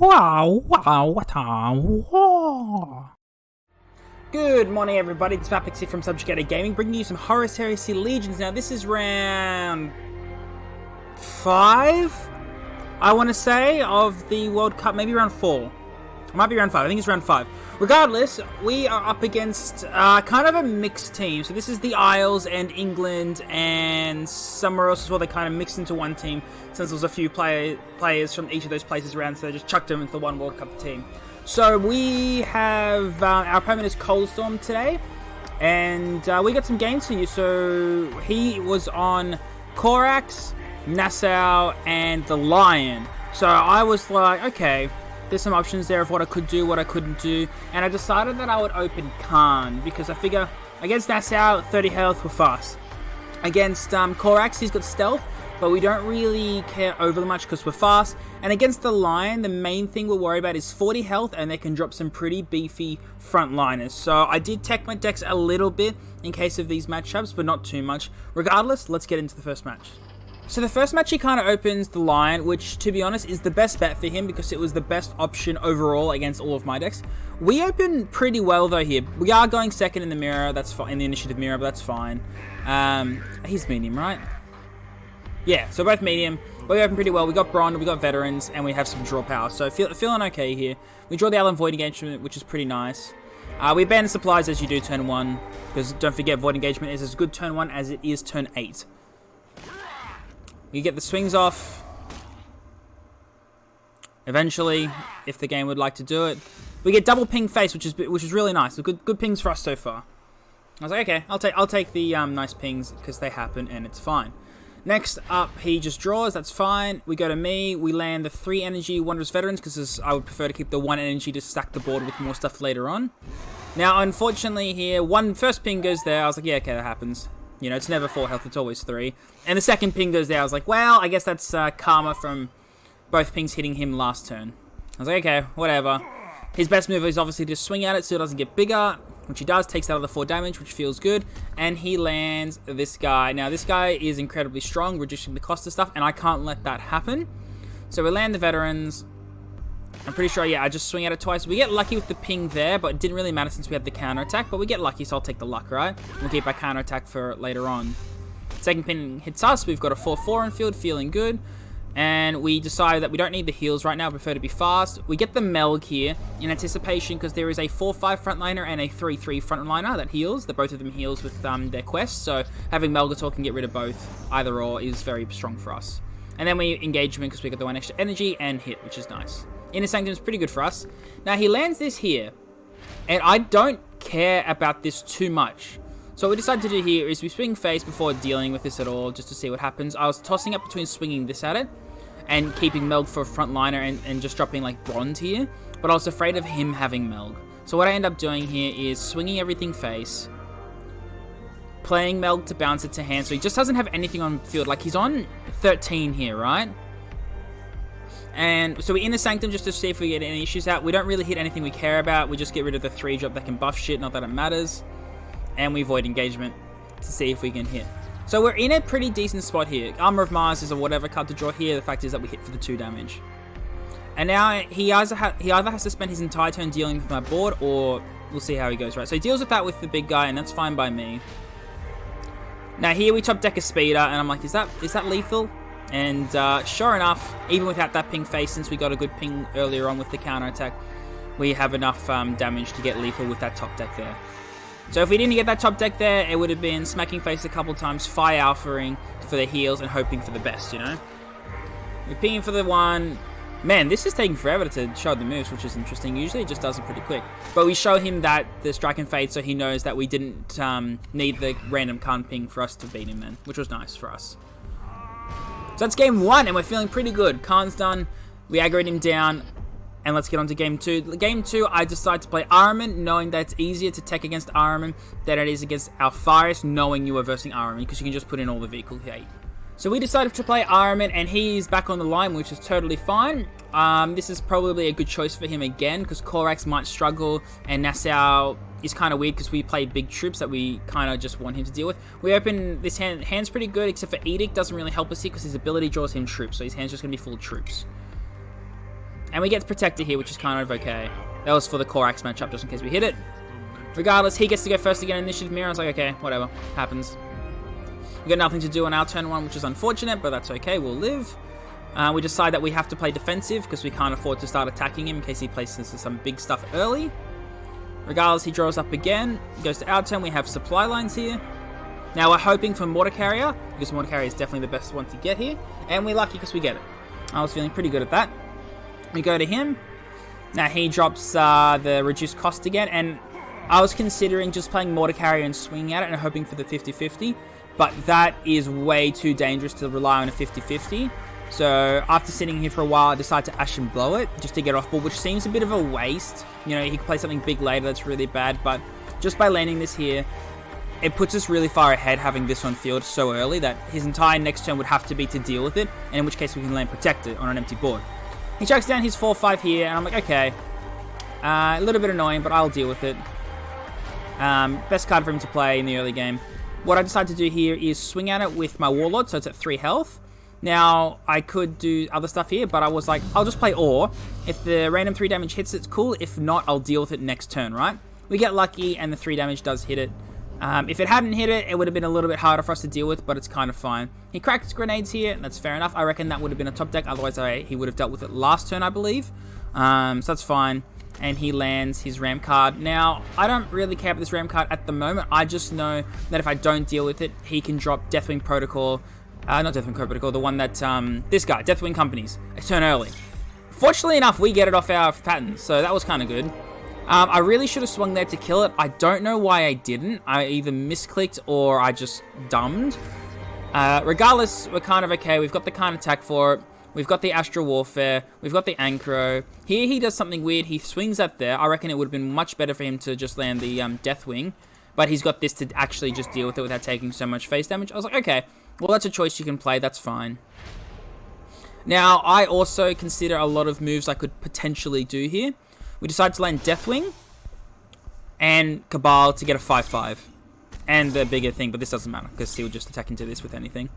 Good morning, everybody. It's Vapix here from Subjugated Gaming, bringing you some Horus Heresy Legions. Now, this is round 5, I want to say, of the World Cup. Maybe round 4. It might be round 5. I think it's round 5. Regardless, we are up against kind of a mixed team. So this is the Isles and England and somewhere else as well. They kind of mixed into one team since there was a few players from each of those places around, so they just chucked them into the one World Cup team. So we have, our opponent is Coalstorm today, and we got some games for you. So he was on Corax, Nassau, and the Lion. So I was like, okay, there's some options there of what I could do, what I couldn't do, and I decided that I would open Khan, because I figure against Nassau, 30 health, we're fast. Against Corax, he's got stealth, but we don't really care overly much because we're fast. And against the Lion, the main thing we'll worry about is 40 health, and they can drop some pretty beefy frontliners. So I did tech my decks a little bit in case of these matchups, but not too much. Regardless, let's get into the first match. So the first match, he kind of opens the Lion, which, to be honest, is the best bet for him because it was the best option overall against all of my decks. We open pretty well, though, here. We are going second in the mirror, that's fine, in the initiative mirror, but that's fine. He's medium, right? Yeah, so both medium. We open pretty well. We got Bronze, we got Veterans, and we have some draw power. So feeling okay here. We draw the Allen Void Engagement, which is pretty nice. We abandon supplies as you do turn 1, because don't forget, Void Engagement is as good turn 1 as it is turn 8. You get the swings off. Eventually, if the game would like to do it. We get double ping face, which is really nice. Good pings for us so far. I was like, okay, I'll take the nice pings because they happen and it's fine. Next up, he just draws. That's fine. We go to me. We land the 3 energy Wondrous Veterans because I would prefer to keep the 1 energy to stack the board with more stuff later on. Now, unfortunately, here first ping goes there. I was like, yeah, okay, that happens. You know, it's never 4 health, it's always 3. And the second ping goes there. I was like, well, I guess that's karma from both pings hitting him last turn. I was like, okay, whatever. His best move is obviously to swing at it so it doesn't get bigger, which he does. Takes out the 4 damage, which feels good. And he lands this guy. Now, this guy is incredibly strong, reducing the cost of stuff, and I can't let that happen. So we land the Veterans. I'm pretty sure, yeah, I just swing at it twice. We get lucky with the ping there, but it didn't really matter since we had the counterattack. But we get lucky, so I'll take the luck, right? We'll keep our counterattack for later on. Second ping hits us. We've got a 4-4 in field, feeling good. And we decide that we don't need the heals right now, prefer to be fast. We get the Melg here in anticipation because there is a 4-5 frontliner and a 3-3 frontliner that heals. Both of them heals with their quests, so having Melgator can get rid of both, either or, is very strong for us. And then we engage him because we got the 1 extra energy and hit, which is nice. Inner Sanctum is pretty good for us. Now, he lands this here, and I don't care about this too much. So what we decided to do here is we swing face before dealing with this at all, just to see what happens. I was tossing up between swinging this at it and keeping Melg for a frontliner and just dropping like Bronze here, but I was afraid of him having Melg. So what I end up doing here is swinging everything face, playing Melg to bounce it to hand, so he just doesn't have anything on field. Like, he's on 13 here, right? And so we Inner Sanctum just to see if we get any issues out. We don't really hit anything we care about. We just get rid of the 3-drop that can buff shit, not that it matters. And we Void Engagement to see if we can hit. So we're in a pretty decent spot here. Armor of Mars is a whatever card to draw here. The fact is that we hit for the 2 damage. And now he either has to spend his entire turn dealing with my board, or we'll see how he goes, right? So he deals with that with the big guy, and that's fine by me. Now here we top deck a Speeder, and I'm like, is that lethal? And sure enough, even without that ping face, since we got a good ping earlier on with the counterattack, we have enough damage to get lethal with that top deck there. So if we didn't get that top deck there, it would have been smacking face a couple times, fire alphaing for the heals, and hoping for the best, you know? We're pinging for the 1. Man, this is taking forever to show the moves, which is interesting. Usually it just does it pretty quick. But we show him that the strike and fade, so he knows that we didn't need the random Khan ping for us to beat him then, which was nice for us. So that's game 1, and we're feeling pretty good. Khan's done. We aggroed him down. And let's get on to game 2. Game 2, I decided to play Ahriman, knowing that it's easier to tech against Ahriman than it is against Alpharius, knowing you are versing Ahriman, because you can just put in all the vehicle hate. So we decided to play Ahriman, and he's back on the line, which is totally fine. This is probably a good choice for him again, because Corax might struggle, and Nassau is kind of weird because we play big troops that we kind of just want him to deal with. We open this hand's pretty good, except for Edict doesn't really help us here because his ability draws him troops, so his hand's just going to be full of troops. And we get protected here, which is kind of okay. That was for the Korax matchup, just in case we hit it. Regardless, he gets to go first again in initiative mirror. I was like, okay, whatever. Happens. We got nothing to do on our turn 1, which is unfortunate, but that's okay. We'll live. We decide that we have to play defensive because we can't afford to start attacking him in case he places some big stuff early. Regardless, he draws up again. Goes to our turn. We have supply lines here. Now we're hoping for Mortar Carrier, because Mortar Carrier is definitely the best one to get here. And we're lucky because we get it. I was feeling pretty good at that. We go to him. Now he drops the reduced cost again. And I was considering just playing Mortar Carrier and swinging at it and hoping for the 50-50. But that is way too dangerous to rely on a 50-50. So after sitting here for a while, I decided to Ash and Blow it just to get off board, which seems a bit of a waste. You know, he could play something big later that's really bad. But just by landing this here, it puts us really far ahead having this on field so early that his entire next turn would have to be to deal with it, and in which case we can land protected on an empty board. He chucks down his 4-5 here, and I'm like, okay. A little bit annoying, but I'll deal with it. Best card for him to play in the early game. What I decided to do here is swing at it with my Warlord, so it's at 3 health. Now, I could do other stuff here, but I was like, I'll just play Ore. If the random 3 damage hits, it's cool. If not, I'll deal with it next turn, right? We get lucky, and the 3 damage does hit it. If it hadn't hit it, it would have been a little bit harder for us to deal with, but it's kind of fine. He cracked his grenades here, and that's fair enough. I reckon that would have been a top deck, otherwise he would have dealt with it last turn, I believe. So that's fine. And he lands his Ram card. Now, I don't really care about this Ram card at the moment. I just know that if I don't deal with it, he can drop Deathwing Protocol. Not Deathwing Protocol, the one that, this guy, Deathwing Companies, a turn early. Fortunately enough, we get it off our patterns, so that was kind of good. I really should have swung there to kill it. I don't know why I didn't. I either misclicked or I just dumbed. Regardless, we're kind of okay. We've got the kind attack for it. We've got the Astral Warfare. We've got the Anchro. Here he does something weird. He swings at there. I reckon it would have been much better for him to just land the Deathwing. But he's got this to actually just deal with it without taking so much face damage. I was like, okay, well, that's a choice you can play. That's fine. Now, I also consider a lot of moves I could potentially do here. We decided to land Deathwing and Cabal to get a 5-5. And the bigger thing, but this doesn't matter because he'll just attack into this with anything.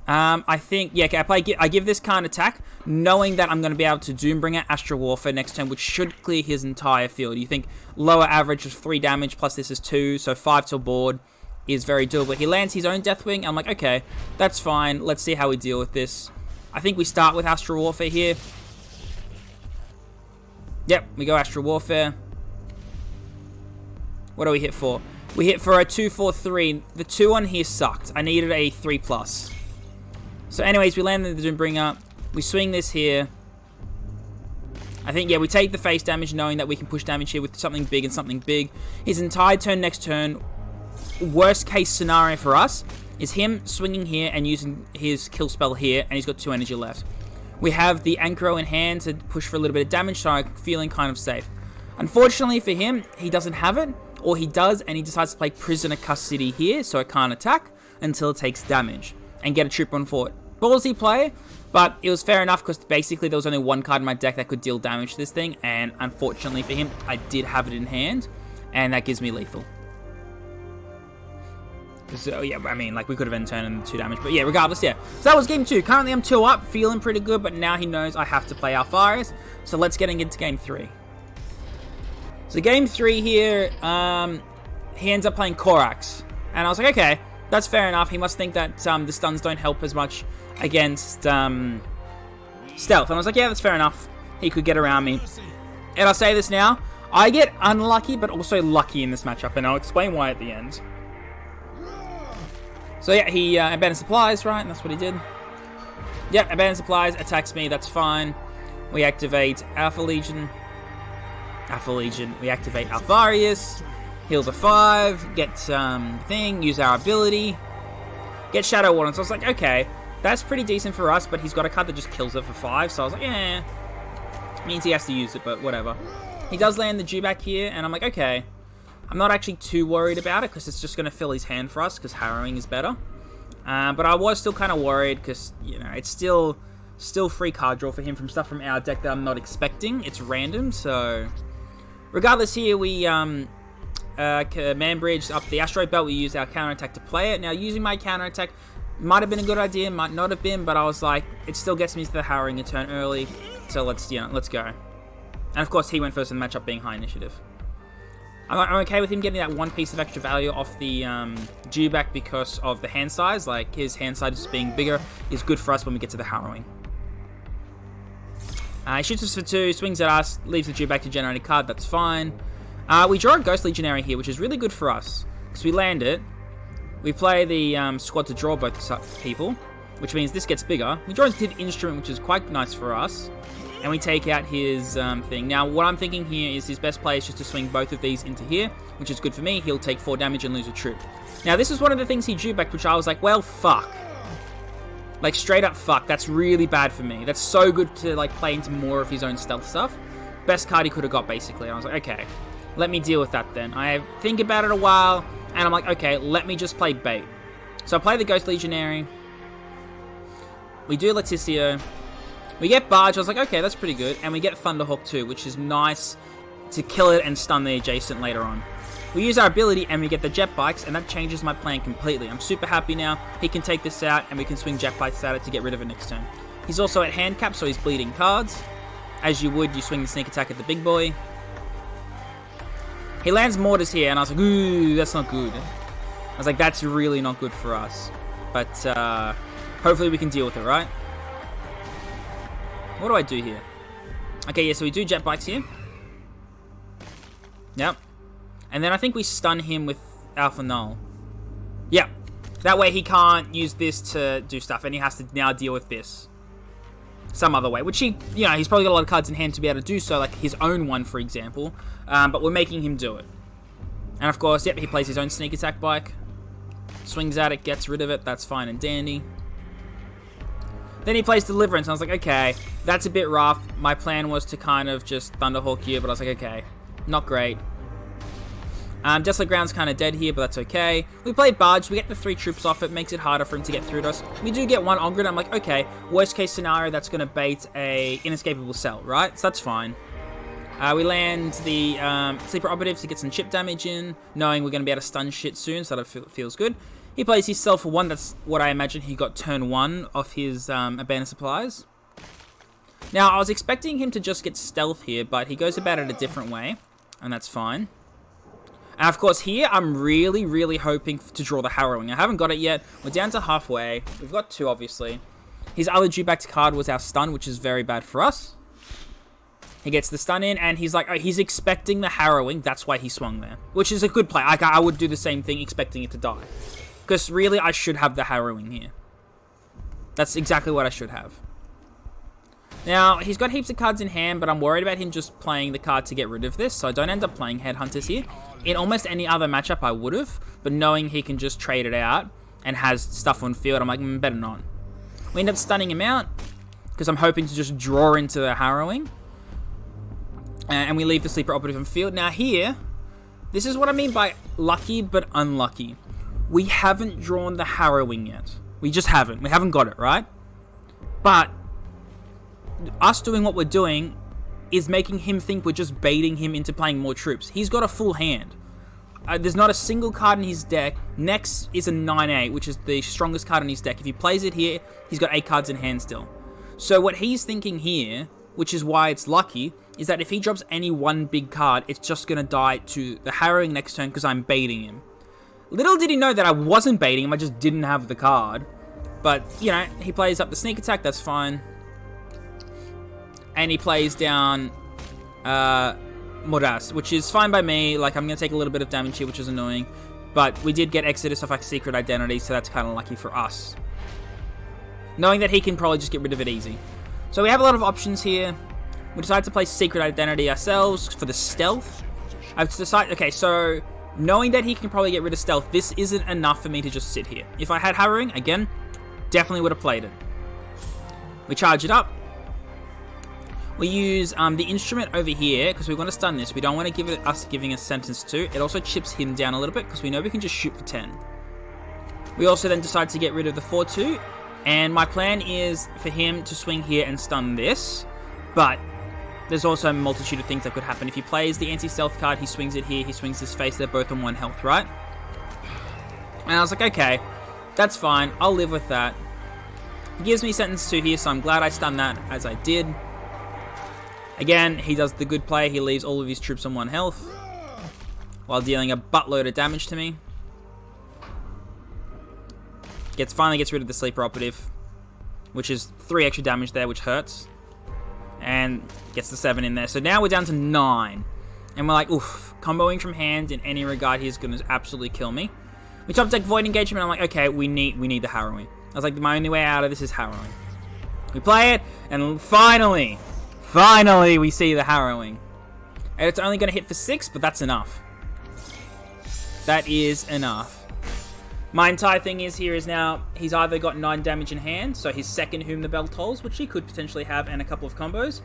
I think, yeah, okay, I give this kind of attack, knowing that I'm going to be able to Doombringer Astral Warfare next turn, which should clear his entire field. You think lower average is 3 damage, plus this is 2, so 5 to board is very doable. He lands his own Deathwing, I'm like, okay, that's fine. Let's see how we deal with this. I think we start with Astral Warfare here. Yep, we go Astral Warfare. What do we hit for? We hit for a 2-4-3. The 2 on here sucked. I needed a 3+. So anyways, we land the Doombringer. We swing this here. I think, yeah, we take the face damage knowing that we can push damage here with something big and something big. His entire turn next turn, worst case scenario for us, is him swinging here and using his kill spell here, and he's got 2 energy left. We have the Anchro in hand to push for a little bit of damage, so I'm feeling kind of safe. Unfortunately for him, he doesn't have it, or he does, and he decides to play Prisoner Custody here, so it can't attack until it takes damage, and get a troop on foot. Ballsy play, but it was fair enough, because basically there was only 1 card in my deck that could deal damage to this thing, and unfortunately for him, I did have it in hand, and that gives me lethal. So, yeah, I mean, like, we could have been turning 2 damage, but yeah, regardless, yeah. So that was game 2. Currently, I'm 2 up, feeling pretty good, but now he knows I have to play Alpharius, so let's get into game 3. So game 3 here, he ends up playing Korax, and I was like, okay, that's fair enough. He must think that the stuns don't help as much against stealth, and I was like, yeah, that's fair enough. He could get around me, and I'll say this now, I get unlucky, but also lucky in this matchup, and I'll explain why at the end. So yeah, he abandoned supplies, right? And that's what he did. Yep, abandoned supplies, attacks me, that's fine. We activate Alpha Legion. We activate Alpharius. Heal the 5, get thing, use our ability. Get Shadow Warden. So I was like, okay, that's pretty decent for us, but he's got a card that just kills it for 5. So I was like, yeah. Means he has to use it, but whatever. He does land the Dewback here, and I'm like, okay. I'm not actually too worried about it because it's just going to fill his hand for us because Harrowing is better. But I was still kind of worried because, you know, it's still free card draw for him from stuff from our deck that I'm not expecting. It's random, so... Regardless here, we man bridge up the Asteroid Belt. We use our counterattack to play it. Now, using my counterattack might have been a good idea, might not have been, but I was like, it still gets me to the Harrowing a turn early. So let's go. And of course, he went first in the matchup, being high initiative. I'm okay with him getting that one piece of extra value off the dewback because of the hand size. Like, his hand size being bigger is good for us when we get to the harrowing. He shoots us for 2, swings at us, leaves the dewback to generate a card. That's fine. We draw a Ghost Legionary here, which is really good for us because we land it. We play the squad to draw both people, which means this gets bigger. We draw into the instrument, which is quite nice for us. And we take out his thing. Now, what I'm thinking here is his best play is just to swing both of these into here, which is good for me. He'll take 4 damage and lose a troop. Now, this is one of the things he dewbacked, which I was like, well, fuck. Like, straight up fuck. That's really bad for me. That's so good to, like, play into more of his own stealth stuff. Best card he could have got, basically. And I was like, okay, let me deal with that then. I think about it a while, and I'm like, okay, let me just play bait. So I play the Ghost Legionary. We do Leticio. We get Barge. I was like, okay, that's pretty good. And we get Thunderhawk too, which is nice to kill it and stun the adjacent later on. We use our ability and we get the jet bikes, and that changes my plan completely. I'm super happy now. He can take this out and we can swing jet bikes at it to get rid of it next turn. He's also at handcap, so he's bleeding cards. As you would, you swing the sneak attack at the big boy. He lands mortars here, and I was like, ooh, that's not good. I was like, that's really not good for us. But hopefully we can deal with it, right? What do I do here? Okay, yeah, so we do jet bikes here. Yep. And then I think we stun him with Alpha Null. Yep. That way he can't use this to do stuff, and he has to now deal with this some other way. Which he, you know, he's probably got a lot of cards in hand to be able to do so, like his own one, for example. But we're making him do it. And of course, yep, he plays his own sneak attack bike. Swings at it, gets rid of it. That's fine and dandy. Then he plays Deliverance, and I was like, okay, that's a bit rough. My plan was to kind of just Thunderhawk here, but I was like, okay, not great. Desolate Ground's kind of dead here, but that's okay. We play Barge, we get the 3 troops off, it makes it harder for him to get through to us. We do get 1 Ongrid, I'm like, okay, worst case scenario, that's going to bait a inescapable cell, right? So that's fine. We land the Sleeper Operatives to get some chip damage in, knowing we're going to be able to stun shit soon, so that feels good. He plays his Cell for 1, that's what I imagine he got turn 1 off his Abandoned Supplies. Now, I was expecting him to just get Stealth here, but he goes about it a different way, and that's fine. And of course here, I'm really, really hoping to draw the Harrowing. I haven't got it yet. We're down to halfway. We've got 2, obviously. His other dewbacked card was our Stun, which is very bad for us. He gets the stun in, and he's like, oh, he's expecting the Harrowing. That's why he swung there, which is a good play. I would do the same thing, expecting it to die. Because really, I should have the Harrowing here. That's exactly what I should have. Now, he's got heaps of cards in hand, but I'm worried about him just playing the card to get rid of this, so I don't end up playing Headhunters here. In almost any other matchup, I would have, but knowing he can just trade it out and has stuff on field, I'm like, better not. We end up stunning him out, because I'm hoping to just draw into the Harrowing. And we leave the Sleeper Operative on field. Now here, this is what I mean by lucky but unlucky. We haven't drawn the Harrowing yet. We just haven't. We haven't got it, right? But us doing what we're doing is making him think we're just baiting him into playing more troops. He's got a full hand. There's not a single card in his deck. Next is a 9-8, which is the strongest card in his deck. If he plays it here, he's got 8 cards in hand still. So what he's thinking here, which is why it's lucky, is that if he drops any one big card, it's just going to die to the Harrowing next turn because I'm baiting him. Little did he know that I wasn't baiting him, I just didn't have the card. But, you know, he plays up the sneak attack, that's fine. And he plays down Moras, which is fine by me. Like, I'm going to take a little bit of damage here, which is annoying. But we did get Exodus off our Secret Identity, so that's kind of lucky for us. Knowing that he can probably just get rid of it easy. So we have a lot of options here. We decided to play Secret Identity ourselves for the Stealth. I've decided, okay, so knowing that he can probably get rid of Stealth, this isn't enough for me to just sit here. If I had Harrowing, again, definitely would have played it. We charge it up. We use the instrument over here, because we want to stun this. We don't want to give it us giving a sentence to. It also chips him down a little bit, because we know we can just shoot for 10. We also then decide to get rid of the 4-2. And my plan is for him to swing here and stun this. But there's also a multitude of things that could happen. If he plays the anti-stealth card, he swings it here, he swings his face, they're both on 1 health, right? And I was like, okay, that's fine, I'll live with that. He gives me sentence 2 here, so I'm glad I stunned that as I did. Again, he does the good play. He leaves all of his troops on 1 health while dealing a buttload of damage to me. Finally gets rid of the sleeper operative, which is 3 extra damage there, which hurts. And gets the 7 in there. So now we're down to 9. And we're like, oof, comboing from hand in any regard here is going to absolutely kill me. We top deck Void Engagement. I'm like, okay, we need the harrowing. I was like, my only way out of this is harrowing. We play it, and finally we see the harrowing. And it's only going to hit for 6, but that's enough. That is enough. My entire thing is now, he's either got 9 damage in hand, so his second Whom the Bell Tolls, which he could potentially have, and a couple of combos,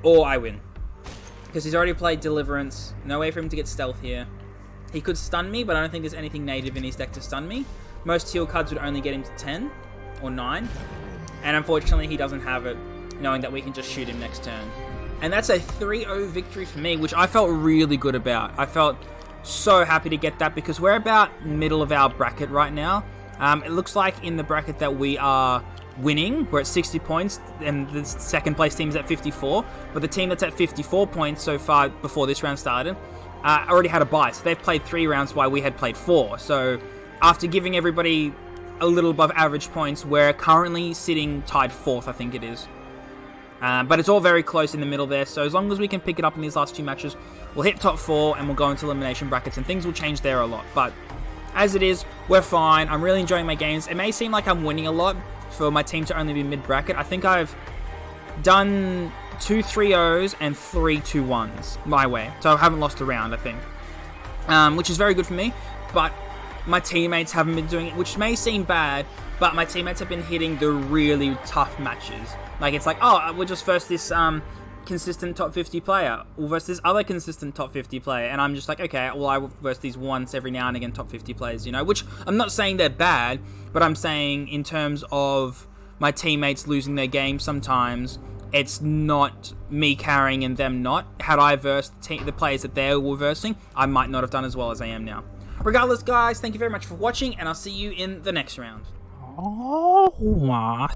or I win. Because he's already played Deliverance, no way for him to get stealth here. He could stun me, but I don't think there's anything native in his deck to stun me. Most heal cards would only get him to 10 or 9. And unfortunately, he doesn't have it, knowing that we can just shoot him next turn. And that's a 3-0 victory for me, which I felt really good about. I felt so happy to get that because we're about middle of our bracket right now. It looks like in the bracket that we are winning. We're at 60 points and the second place team is at 54. But the team that's at 54 points so far before this round started already had a bye. So they've played 3 rounds while we had played 4. So after giving everybody a little above average points, we're currently sitting tied 4th, I think it is. But it's all very close in the middle there, so as long as we can pick it up in these last 2 matches, we'll hit top 4 and we'll go into elimination brackets and things will change there a lot. But as it is, we're fine. I'm really enjoying my games. It may seem like I'm winning a lot for my team to only be mid-bracket. I think I've done 2 3-0s and 3 2-1s my way, so I haven't lost a round, I think, which is very good for me. But my teammates haven't been doing it, which may seem bad, but my teammates have been hitting the really tough matches. Like, it's like, oh, we'll just verse this consistent top 50 player. We'll verse this other consistent top 50 player. And I'm just like, okay, well, I will verse these once every now and again top 50 players, you know? Which, I'm not saying they're bad, but I'm saying in terms of my teammates losing their game sometimes, it's not me carrying and them not. Had I versed the players that they were versing, I might not have done as well as I am now. Regardless, guys, thank you very much for watching, and I'll see you in the next round. Oh, wow.